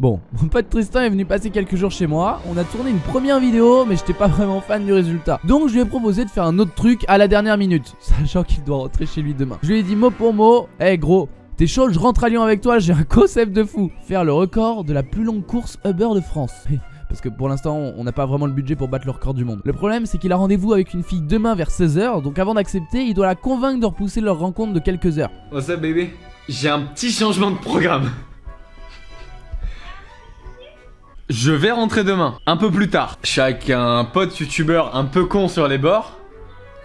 Bon, mon pote Tristan est venu passer quelques jours chez moi. On a tourné une première vidéo, mais j'étais pas vraiment fan du résultat. Donc je lui ai proposé de faire un autre truc à la dernière minute, sachant qu'il doit rentrer chez lui demain. Je lui ai dit mot pour mot, hey gros, t'es chaud, je rentre à Lyon avec toi, j'ai un concept de fou. Faire le record de la plus longue course Uber de France. Parce que pour l'instant on n'a pas vraiment le budget pour battre le record du monde. Le problème c'est qu'il a rendez-vous avec une fille demain vers 16h. Donc avant d'accepter il doit la convaincre de repousser leur rencontre de quelques heures. What's up baby? J'ai un petit changement de programme. Je vais rentrer demain, un peu plus tard. Je suis avec un pote youtubeur un peu con sur les bords.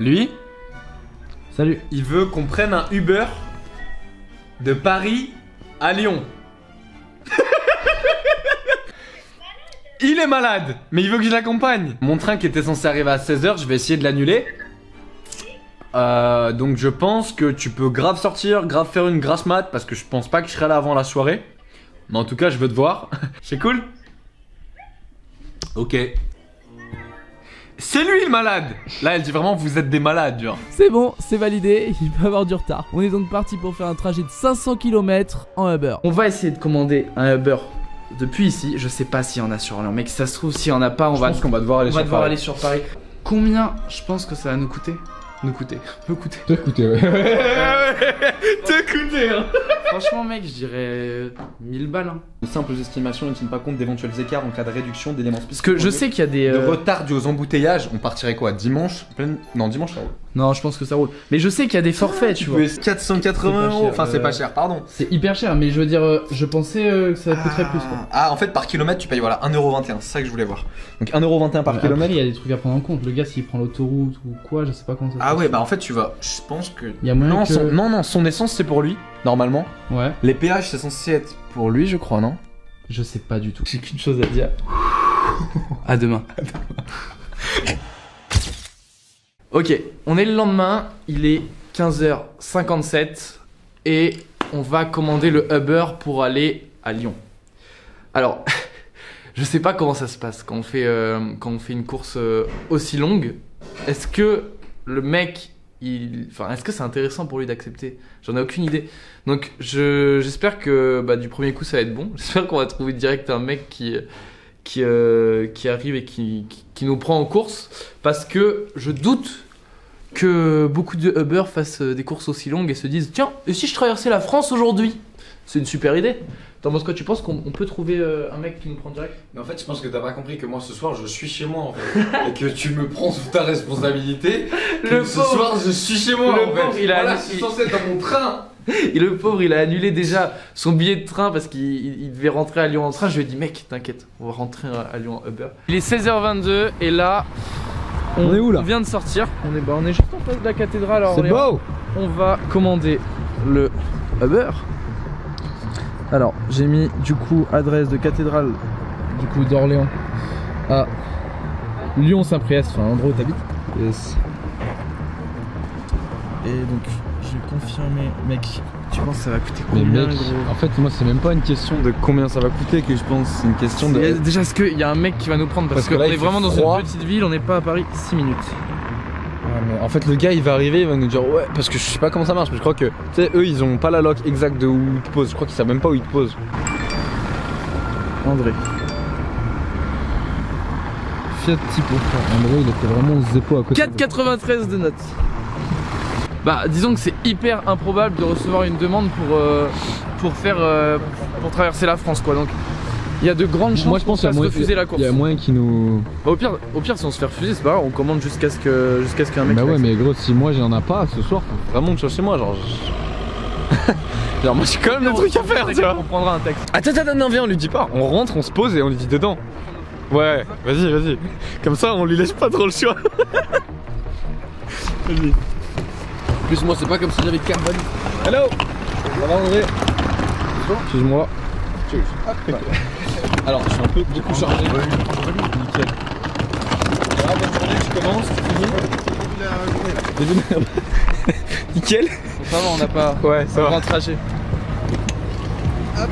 Lui, Salut. il veut qu'on prenne un Uber de Paris à Lyon. Il est malade, mais il veut que je l'accompagne. Mon train qui était censé arriver à 16h, je vais essayer de l'annuler. Donc je pense que tu peux grave sortir, grave faire une grasse mat, parce que je pense pas que je serai là avant la soirée. Mais en tout cas, je veux te voir. C'est cool? Ok. C'est lui le malade. Là, elle dit vraiment, vous êtes des malades, genre. C'est bon, c'est validé, il peut avoir du retard. On est donc parti pour faire un trajet de 500 km en Uber. On va essayer de commander un Uber depuis ici. Je sais pas s'il y en a sur Lyon, mec, si ça se trouve, s'il y en a pas, on va devoir aller sur Paris. Combien je pense que ça va nous coûter? Peut coûter. Peut coûter, ouais. Te coûter, hein. Franchement, mec, je dirais 1000 balles. Hein. De simples estimations ne tiennent pas compte d'éventuels écarts en cas de réduction d'éléments spécifiques. Parce que je sais qu'il y a des. De retard dû aux embouteillages, on partirait quoi? Dimanche? Non, dimanche ça roule. Non, je pense que ça roule. Mais je sais qu'il y a des forfaits, tu vois. 480 €. Enfin, c'est pas cher, pardon. C'est hyper cher, mais je veux dire, je pensais que ça coûterait plus, quoi. Ah, en fait, par kilomètre, tu payes voilà 1,21€. C'est ça que je voulais voir. Donc 1,21€ par kilomètre. Après, il y a des trucs à prendre en compte. Le gars, s'il prend l'autoroute ou quoi, je sais pas comment ça se passe. Ah ouais, bah en fait, tu vas. Je pense que. Il y a moyen Non, que... non, son essence, c'est pour lui, normalement. Ouais. Les péages, c'est censé être pour lui, je crois, non? Je sais pas du tout. J'ai qu'une chose à dire. À demain. Ok, on est le lendemain, il est 15h57 et on va commander le Uber pour aller à Lyon. Alors, je sais pas comment ça se passe quand on fait une course aussi longue. Est-ce que le mec, est-ce que c'est intéressant pour lui d'accepter? J'en ai aucune idée. Donc j'espère que du premier coup ça va être bon. J'espère qu'on va trouver direct un mec qui arrive et qui nous prend en course. Parce que je doute que beaucoup de Uber fassent des courses aussi longues et se disent tiens, et si je traversais la France aujourd'hui? C'est une super idée. T'en penses quoi? Tu penses qu'on peut trouver un mec qui nous prend direct? Mais en fait, je pense que t'as pas compris que moi ce soir je suis chez moi en fait. Et que tu me prends sous ta responsabilité. Ce soir je suis chez moi en fait. Je suis censé être dans mon train. Et le pauvre, il a annulé déjà son billet de train parce qu'il devait rentrer à Lyon en train. Je lui ai dit mec, t'inquiète, on va rentrer à Lyon en Uber. Il est 16h22 et là, on est où là? On vient de sortir. On est juste en face de la cathédrale. C'est beau. On va commander le Uber. Alors, j'ai mis du coup adresse de cathédrale du coup d'Orléans à Lyon-Saint-Priest, enfin l'endroit où t'habites. Yes. Et donc, j'ai confirmé, mec, tu penses que ça va coûter Mais combien mec, gros? en fait moi c'est même pas une question de combien ça va coûter que je pense, c'est une question de... Déjà, est-ce qu'il y a un mec qui va nous prendre? Parce que qu'on là, est vraiment dans une petite ville, on n'est pas à Paris 6 minutes. Ouais, mais en fait le gars il va arriver, il va nous dire ouais, parce que je sais pas comment ça marche, mais je crois que, tu sais, eux ils ont pas la loc exacte de où ils te posent, je crois qu'ils savent même pas où ils te posent. André. Fiat Tipo. André il était vraiment zépo à côté. 4,93 de notes. Bah disons que c'est hyper improbable de recevoir une demande pour traverser la France quoi, donc il y a de grandes chances. Moi je pense qu'on se fasse refuser la course. Il y a moyen qu'ils nous... Bah, au pire si on se fait refuser c'est pas grave, on commande jusqu'à ce qu'un mec... Bah ouais mais gros si moi j'en ai pas ce soir, faut vraiment me chercher moi genre... Genre moi j'ai quand même des trucs à faire tu vois. On prendra un taxi. Attends non viens on lui dit pas, on rentre, on se pose et on lui dit dedans. Ouais vas-y. Comme ça on lui laisse pas trop le choix. Vas-y. En plus moi c'est pas comme si j'avais carbone. Hello. Ça va André? Excuse-moi. Alors je suis un peu beaucoup chargé. Nickel. Voilà, bonne journée, tu commences, tu finis. Nickel. Bon, ça va, on n'a pas... Ouais, ça va. Un trajet. Hop.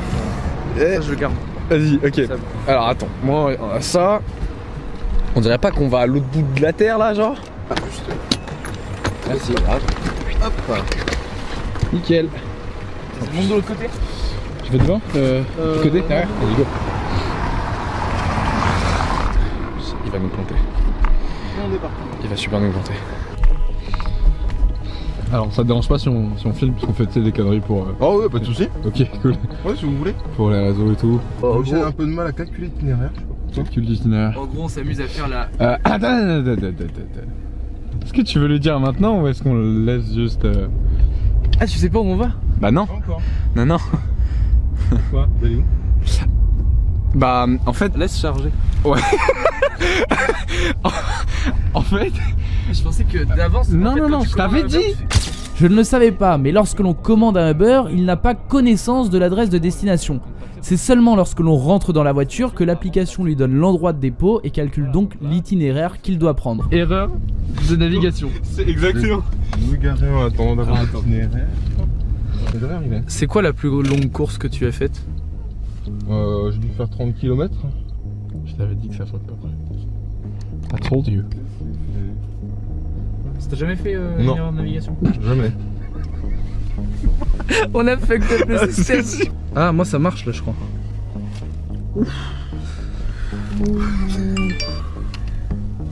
Ça, je le garde. Vas-y, ok. Alors attends, moi on a ça. On dirait pas qu'on va à l'autre bout de la terre là, genre? Juste. Merci. Hop. Nickel. C'est bon de l'autre côté? Tu veux devant? Du côté? Ouais. Vas-y, go. nous planter. Il va super nous planter. Alors ça te dérange pas si on filme parce qu'on fait des conneries pour... Oh ouais, pas de soucis. Ok, cool. Ouais, si vous voulez. Pour les réseaux et tout. J'ai un peu de mal à calculer l'itinéraire. Calcul d'itinéraire. En gros, on s'amuse à faire la... Attends. Est-ce que tu veux le dire maintenant ou est-ce qu'on le laisse juste... Ah, tu sais pas où on va? Bah non. Pas encore. Non. Quoi? Vous allez où? Bah en fait... Laisse charger. Ouais. En fait... Je pensais que d'avance... Non, je t'avais dit. Je ne le savais pas, mais lorsque l'on commande un Uber, il n'a pas connaissance de l'adresse de destination. C'est seulement lorsque l'on rentre dans la voiture que l'application lui donne l'endroit de dépôt et calcule donc l'itinéraire qu'il doit prendre. Erreur de navigation. C'est exactement. Vous garez en attendant d'avoir l'itinéraire. L'itinéraire, il est. C'est quoi la plus longue course que tu as faite? J'ai dû faire 30 km. Je t'avais dit que ça ferait pas près. I told you. T'as jamais fait une Non. erreur de navigation? Jamais. On a fucked up le système. Ah, moi ça marche là, je crois.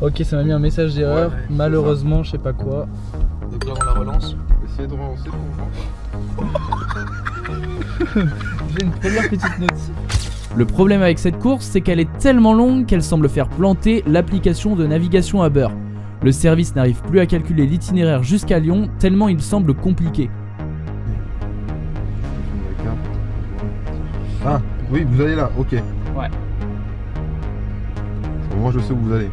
Ok, ça m'a mis un message d'erreur. Ouais, malheureusement, je sais pas quoi. Donc là, on la relance. Essayez de relancer pour J'ai une première petite note. Le problème avec cette course, c'est qu'elle est tellement longue qu'elle semble faire planter l'application de navigation Uber. Le service n'arrive plus à calculer l'itinéraire jusqu'à Lyon tellement il semble compliqué. Ah, oui, vous allez là, ok. Ouais. Moi, je sais où vous allez.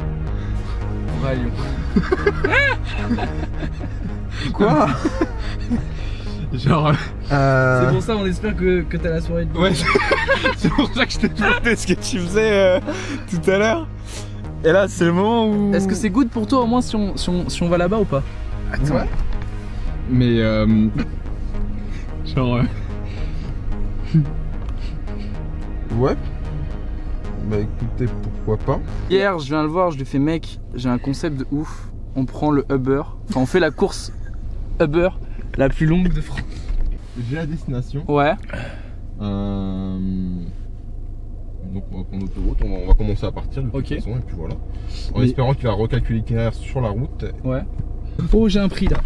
On va à Lyon. Quoi? Genre... C'est pour ça, on espère que t'as la soirée de Lyon. Ouais, c'est pour ça que je t'ai demandé ce que tu faisais tout à l'heure. Et là, c'est le moment où... Est-ce que c'est good pour toi au moins si on va là-bas ou pas? Attends. Ouais. Mais genre... Ouais. Bah écoutez, pourquoi pas. Hier, je viens le voir, je lui fais mec, j'ai un concept de ouf. On prend le Uber, enfin on fait la course Uber la plus longue de France. J'ai la destination. Ouais. Donc on va prendre l'autoroute, on va commencer à partir de toute façon et puis voilà. En espérant qu'il va recalculer l'itinéraire sur la route. Ouais. Oh, j'ai un prix là.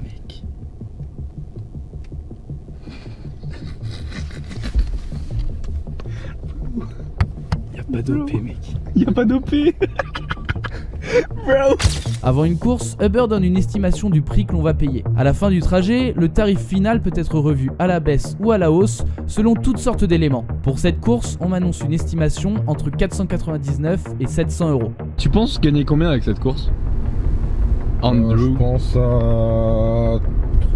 Mec. Y'a pas d'OP, mec. Y'a pas d'OP. Bro. Avant une course, Uber donne une estimation du prix que l'on va payer. À la fin du trajet, le tarif final peut être revu à la baisse ou à la hausse selon toutes sortes d'éléments. Pour cette course, on m'annonce une estimation entre 499 et 700 €. Tu penses gagner combien avec cette course? Je pense à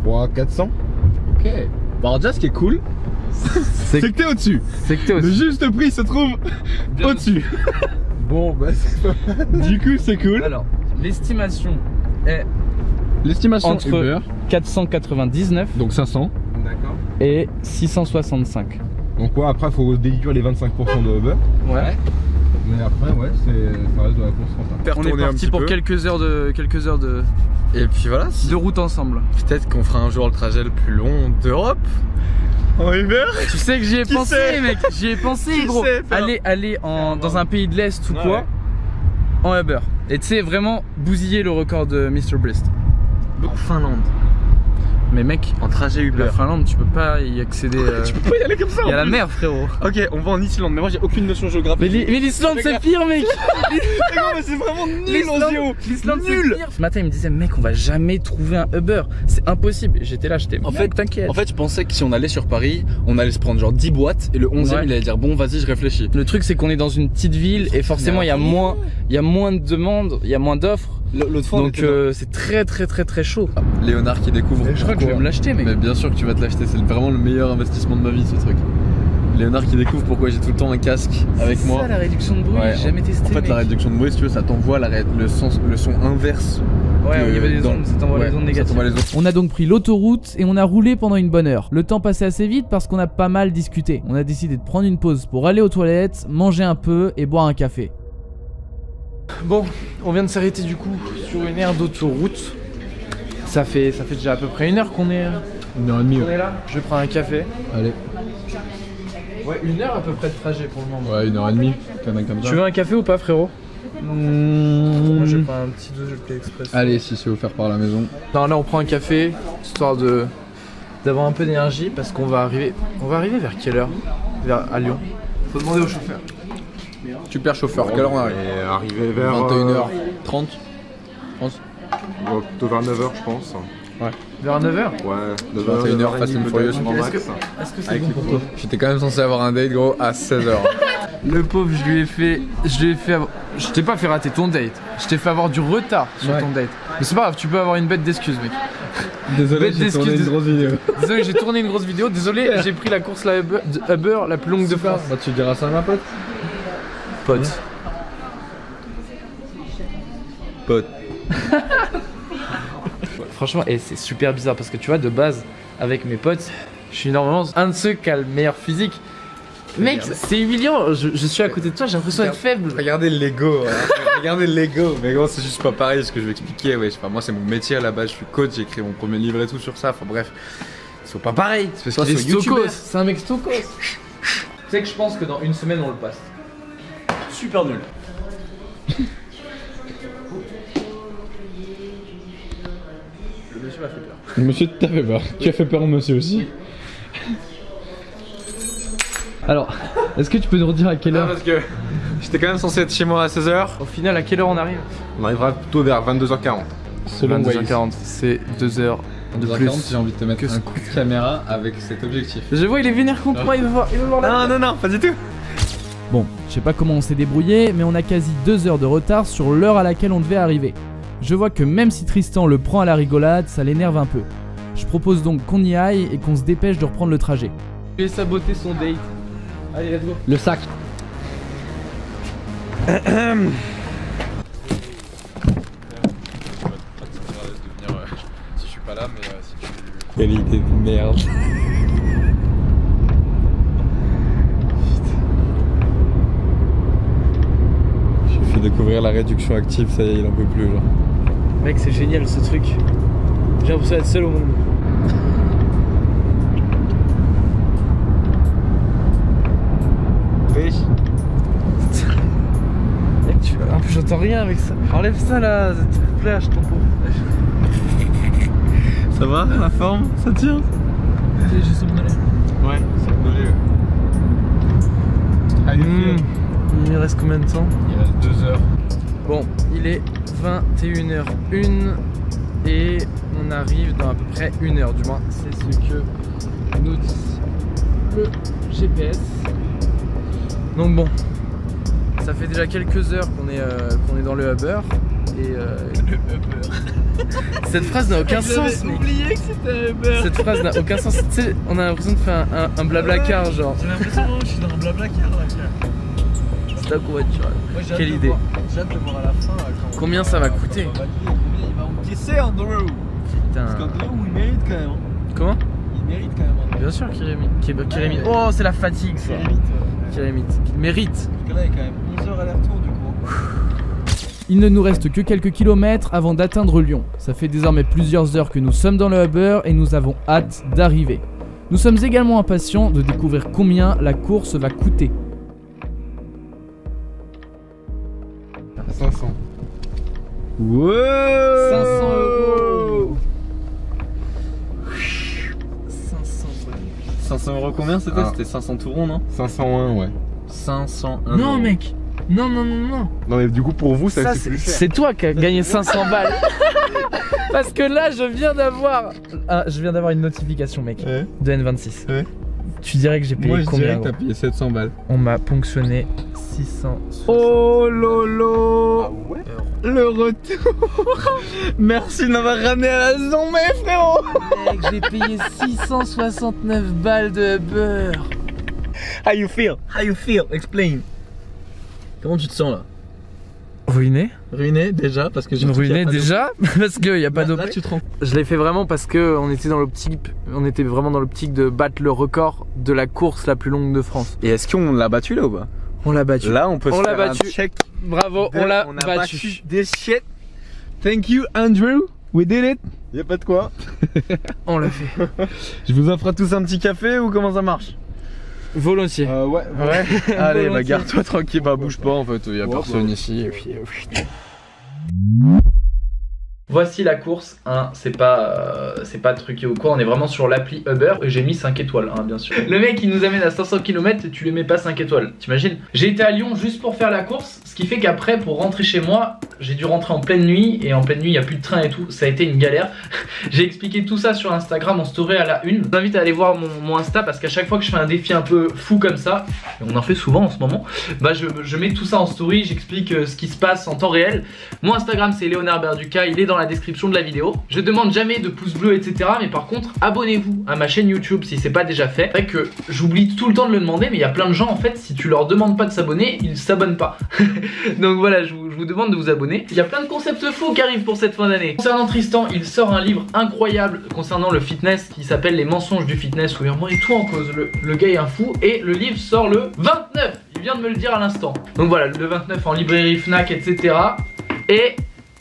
300-400. Ok. Bon, alors déjà, ce qui est cool, c'est que t'es au-dessus. C'est que t'es Le aussi. juste prix se trouve au-dessus. Bon, bah c'est pas mal. Du coup, c'est cool. Alors, l'estimation est L'estimation entre Uber, 499 donc 500. D'accord. et 665. Donc ouais, après faut déduire les 25% de Uber. Ouais. Mais après ouais, ça reste de la course rentable. On est parti pour quelques heures de Et puis voilà, de route ensemble. peut-être qu'on fera un jour le trajet le plus long d'Europe en Uber. Tu sais que j'y ai Qui pensé, sait mec. J'y ai pensé, Qui gros. sait faire Aller dans un pays de l'Est ou Ouais, quoi, ouais. en Uber. Et tu sais, vraiment bousiller le record de Mr. Beast. En Finlande. Mais mec, En trajet Uber. la Finlande, tu peux pas y accéder. Tu peux pas y aller comme ça. Il y a la mer, frérot. Ok, on va en Islande, mais moi j'ai aucune notion géographique. Mais l'Islande, c'est pire, mec. mais c'est vraiment nul en géo. L'Islande, c'est pire. Ce matin, il me disait, mec, on va jamais trouver un Uber. C'est impossible. J'étais là, En fait, t'inquiète. En fait, je pensais que si on allait sur Paris, on allait se prendre genre 10 boîtes et le 11e Ouais. il allait dire bon, vas-y, je réfléchis. Le truc, c'est qu'on est dans une petite ville et forcément, il y a moins de demandes, il y a moins d'offres. L'autre fois, Donc c'est très chaud. Léonard qui découvre. Je crois que je vais me l'acheter, mec. Mais bien sûr que tu vas te l'acheter, c'est vraiment le meilleur investissement de ma vie ce truc. Léonard qui découvre pourquoi j'ai tout le temps un casque avec moi. C'est ça la réduction de bruit, Ouais, j'ai jamais testé. En fait, mec. la réduction de bruit, si tu veux, ça t'envoie le son inverse. Ouais, que il y avait des dans- ondes, ça t'envoie ouais, les ondes ça négatives. t'envoie les ondes. On a donc pris l'autoroute et on a roulé pendant une bonne heure. Le temps passait assez vite parce qu'on a pas mal discuté. On a décidé de prendre une pause pour aller aux toilettes, manger un peu et boire un café. Bon, on vient de s'arrêter du coup sur une aire d'autoroute. Ça fait déjà à peu près 1 heure qu'on est 1h30. là. Je vais prendre un café. Allez. Ouais, 1 heure à peu près de trajet pour le moment. Ouais, 1h30, comme ça. Tu veux un café ou pas, frérot? Moi j'ai pas un petit double express. Allez, si c'est offert par la maison. Non, là on prend un café, histoire d'avoir un peu d'énergie parce qu'on va arriver. On va arriver vers quelle heure? À Lyon. Faut demander au chauffeur. Super chauffeur, quelle heure on arrive? Arrivé vers 21h30. Plutôt vers 9h, je pense. Ouais. Vers 9h? Ouais, 21h, Fast and Furious. Est-ce que c'est bon pour toi? J'étais quand même censé avoir un date, gros, à 16h. Le pauvre, je lui ai fait je t'ai pas fait rater ton date. Je t'ai fait avoir du retard sur ton date. Mais c'est pas grave, tu peux avoir une bête d'excuses, mec. Désolé, j'ai tourné une grosse vidéo. Désolé, j'ai tourné une grosse vidéo. Désolé, j'ai pris la course la Uber la plus longue de France. Bah, tu diras ça à ma pote. Pote. Pote. Franchement, et c'est super bizarre parce que tu vois, de base, avec mes potes, je suis normalement un de ceux qui a le meilleur physique. Mec, c'est humiliant, je suis à côté de toi, j'ai l'impression d'être faible. Regardez le Lego, regardez le Lego. Mais gros, c'est juste pas pareil ce que je vais expliquer. Ouais, moi, c'est mon métier à la base, je suis coach, j'ai écrit mon premier livre et tout sur ça. Enfin bref, c'est pas pareil. C'est parce qu'il est Stokos, c'est un mec Stokos. Tu sais que je pense que dans une semaine on le passe. Super nul. Le monsieur m'a fait peur. Le monsieur t'a fait peur. Tu as fait peur au monsieur aussi. Alors, est-ce que tu peux nous redire à quelle heure? Parce que j'étais quand même censé être chez moi à 16h. Au final, à quelle heure on arrive? On arrivera plutôt vers 22h40. Selon 22h40, c'est 2 heures de plus. J'ai envie de te mettre un coup de caméra avec cet objectif. Je vois, il est vénère contre moi, il veut voir la... Non, pas du tout. Bon, je sais pas comment on s'est débrouillé, mais on a quasi 2 heures de retard sur l'heure à laquelle on devait arriver. Je vois que même si Tristan le prend à la rigolade, ça l'énerve un peu. Je propose donc qu'on y aille et qu'on se dépêche de reprendre le trajet. Je vais saboter son date. Allez, let's go. Le sac. Si je suis pas là, mais si tu... Quelle idée de merde. Je lui fais découvrir la réduction active, ça y est, il en peut plus genre. Mec, c'est génial ce truc. J'ai l'impression d'être seul au monde. Wesh. Mec, en plus j'entends rien avec ça. Enlève ça là, s'il te plaît, je t'en prie. Ça va, la forme? Ça tient? J'ai somnolé. Ouais, somnolé. Allez, Il me reste combien de temps? il reste 2 heures. Bon, il est 21h01 et on arrive dans à peu près 1 heure, du moins c'est ce que nous dit le GPS. Donc bon, ça fait déjà quelques heures qu'on est dans le Uber et le Uber. Cette phrase n'a aucun sens. J'avais oublié que c'était Uber. Cette phrase n'a aucun sens. Tu sais, on a l'impression de faire un blablacar genre. J'ai l'impression que je suis dans un blablacar là. C'est ta covoiture. Quelle idée. J'ai hâte de voir à la fin. Combien ça va coûter? Il va encaisser Andrew. Putain. Parce qu'Andrew il mérite quand même. Comment? Il mérite quand même. Bien sûr Kérémy. Oh c'est la fatigue ça. Kérémy. Il mérite. Parce que là il y a quand même 11 heures aller-retour du coup. Il ne nous reste que quelques kilomètres avant d'atteindre Lyon. Ça fait désormais plusieurs heures que nous sommes dans le Uber et nous avons hâte d'arriver. Nous sommes également impatients de découvrir combien la course va coûter. 500. Wow 500 €. 500 € combien c'était? C'était 500 tout rond, non? 501, ouais. 501. Non mec. Non. Non mais du coup pour vous ça c'est plus cher. C'est toi qui as gagné 500 balles. Parce que là je viens d'avoir une notification mec de N26. Ouais. Tu dirais que j'ai payé Moi, combien? je dirais que t'as payé 700 balles. On m'a ponctionné 600. Oh lolo. Ah ouais. Le retour. Merci de m'avoir ramené à la maison, mes frérots. Mec, j'ai payé 669 balles de beurre. How you feel? Explain. Comment tu te sens là? Ruiné? Ruiné déjà parce que j'ai Ruiné déjà parce qu'il n'y a pas d'eau. Là tu te rends. Je l'ai fait vraiment parce que on était vraiment dans l'optique de battre le record de la course la plus longue de France. Et est-ce qu'on l'a battu là ou pas? On l'a battu. Là on peut se faire un check. Bravo, on l'a battu. This shit. Thank you Andrew. We did it. Y'a pas de quoi. On l'a fait. Je vous offre à tous un petit café ou comment ça marche? Volontiers. Ouais. Allez, bah garde-toi tranquille, bah bouge pas en fait, y'a personne ici. Et puis, Voici la course, hein, c'est pas truqué ou quoi, on est vraiment sur l'appli Uber et j'ai mis 5 étoiles, hein, bien sûr. Le mec il nous amène à 500 km et tu lui mets pas 5 étoiles, t'imagines? J'ai été à Lyon juste pour faire la course, ce qui fait qu'après pour rentrer chez moi, j'ai dû rentrer en pleine nuit et en pleine nuit il n'y a plus de train et tout, ça a été une galère. J'ai expliqué tout ça sur Instagram en story à la une. Je vous invite à aller voir mon Insta parce qu'à chaque fois que je fais un défi un peu fou comme ça, et on en fait souvent en ce moment, bah je mets tout ça en story, j'explique ce qui se passe en temps réel. Mon Instagram c'est Léonard Berduca, il est dans la description de la vidéo. Je demande jamais de pouces bleus etc, mais par contre abonnez-vous à ma chaîne YouTube si c'est pas déjà fait. C'est vrai que j'oublie tout le temps de le demander, mais il y a plein de gens en fait, si tu leur demandes pas de s'abonner, ils s'abonnent pas. Donc voilà, je vous demande de vous abonner. Il y a plein de concepts fous qui arrivent pour cette fin d'année. Concernant Tristan, il sort un livre incroyable concernant le fitness qui s'appelle Les mensonges du fitness, où il remet tout en cause. Le gars est un fou et le livre sort le 29. Il vient de me le dire à l'instant. Donc voilà, le 29 en librairie Fnac etc. Et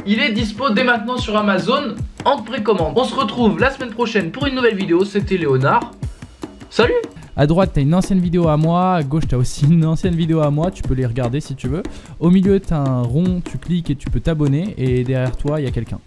il est dispo dès maintenant sur Amazon en précommande. On se retrouve la semaine prochaine pour une nouvelle vidéo. C'était Léonard. Salut! À droite, t'as une ancienne vidéo à moi. À gauche, t'as aussi une ancienne vidéo à moi. Tu peux les regarder si tu veux. Au milieu, t'as un rond. Tu cliques et tu peux t'abonner. Et derrière toi, il y a quelqu'un.